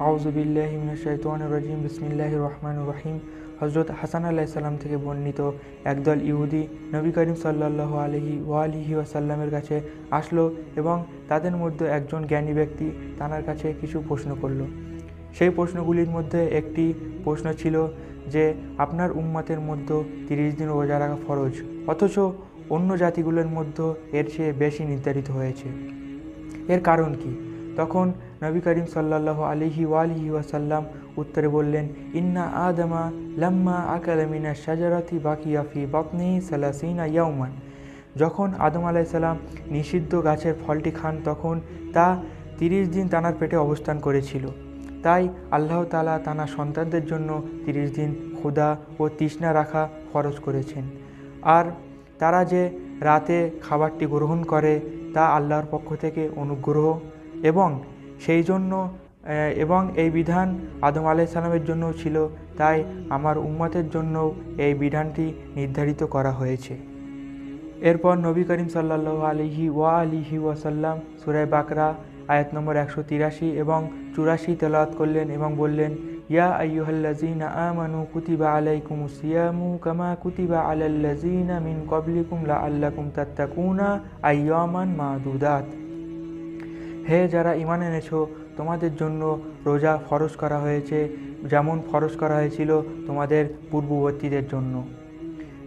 আউযুবিল্লাহি মিনাশ শাইতানির রাজিম। বিসমিল্লাহির রহমানির রহিম। হযরত হাসান আলাইহিস সালাম থেকে বর্ণিত, একদল ইহুদি নবী করিম সাল্লাল্লাহু আলাইহি ওয়াসাল্লামের কাছে আসলো এবং তাদের মধ্যে একজন জ্ঞানী ব্যক্তি তাঁর কাছে কিছু প্রশ্ন করল। সেই প্রশ্নগুলির মধ্যে একটি প্রশ্ন ছিল যে আপনার উম্মতের মধ্যে 30 দিন রোজা রাখা ফরজ, অথচ অন্য জাতিগুলোর মধ্যে এর চেয়ে বেশি নির্ধারিত হয়েছে, এর কারণ কি? তখন নবী করিম সাল্লাল্লাহু আলাইহি ওয়াসাল্লাম উত্তরে বললেন, ইন্না আদমা লাম্মা আকালা মিনাশ শাজারাতি বাকিয়া ফি বাতনিহি সালাসিনা ইয়াওমান। যখন আদম আলাইহিস সালাম নিষিদ্ধ গাছের ফলটি খান তখন তা 30 দিন তানার পেটে অবস্থান করেছিল। তাই আল্লাহ তাআলা তানার সন্তানদের জন্য 30 দিন ক্ষুধা ও তৃষ্ণা রাখা ফরজ করেছেন। আর তারা যে রাতে খাবারটি গ্রহণ করে তা আল্লাহর পক্ষ থেকে অনুগ্রহ, এবং সেই জন্য এই বিধান আদম আলাইহিস সালামের জন্য ছিল, তাই আমার উম্মতের জন্য এই বিধানটি নির্ধারিত করা হয়েছে। এরপর নবী করিম সাল্লাল্লাহু আলাইহি ওয়াসাল্লাম সূরা বাকরা আয়াত নম্বর 183 এবং 84 তেলাওয়াত করলেন এবং বললেন, ইয়া আইয়ুহাল্লাযীনা আমানু কুতিবা আলাইকুমুস সিয়ামু কামা কুতিবা আলাল্লাযীনা মিন ক্বাবলিকুম লাআল্লাকুম তাত্তাকুনা আইয়ামান মাদুদাত। হে যারা ঈমান এনেছো, তোমাদের জন্য রোজা ফরজ করা হয়েছে যেমন ফরজ করা হয়েছিল তোমাদের পূর্ববর্তীদের জন্য,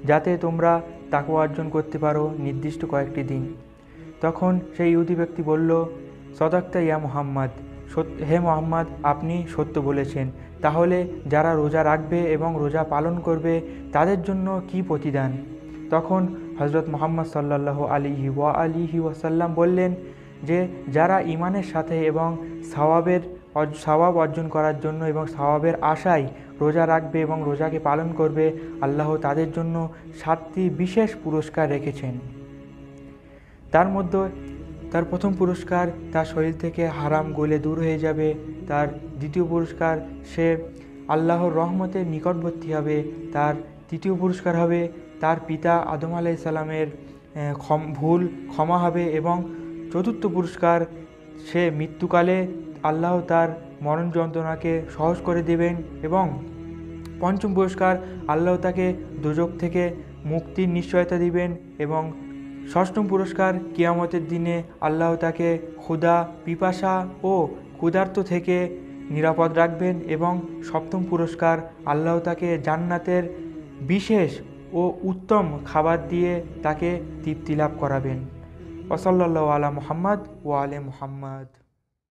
যাতে তোমরা তাকওয়া অর্জন করতে পারো নির্দিষ্ট কয়েকটি দিন। তখন সেই ইহুদি ব্যক্তি বলল, সদাক্তা ইয়া মুহাম্মদ, হে মুহাম্মদ, আপনি সত্য বলেছেন। তাহলে যারা রোজা রাখবে এবং রোজা পালন করবে তাদের জন্য কি প্রতিদান? তখন হযরত মুহাম্মদ সাল্লাল্লাহু আলাইহি ওয়াসাল্লাম বললেন যে যারা ঈমানের সাথে এবং সওয়াব অর্জন করার জন্য এবং সওয়াবের আশায় রোজা রাখবে এবং রোজাকে পালন করবে, আল্লাহ তাদের জন্য 7টি বিশেষ পুরস্কার রেখেছেন। তার মধ্যে তার প্রথম পুরস্কার, তার শরীর থেকে হারাম গলে দূর হয়ে যাবে। তার দ্বিতীয় পুরস্কার, সে আল্লাহর রহমতের নিকটবর্তী হবে। তার তৃতীয় পুরস্কার হবে, তার পিতা আদম আলাইহিস সালামের ভুল ক্ষমা হবে। এবং চতুর্থ পুরস্কার, সে মৃত্যুকালে আল্লাহ তার মরণ যন্ত্রণাকে সহজ করে দেবেন। এবং পঞ্চম পুরস্কার, আল্লাহ তাকে দোজখ থেকে মুক্তির নিশ্চয়তা দিবেন। এবং ষষ্ঠম পুরস্কার, কিয়ামতের দিনে আল্লাহ তাকে ক্ষুধা, পিপাসা ও ক্ষুধার্ত থেকে নিরাপদ রাখবেন। এবং সপ্তম পুরস্কার, আল্লাহ তাকে জান্নাতের বিশেষ ও উত্তম খাবার দিয়ে তাকে তৃপ্তি লাভ করাবেন। ওয়া সাল্লাল্লাহু আলা মুহাম্মদ ওয়া আলি মুহাম্মদ।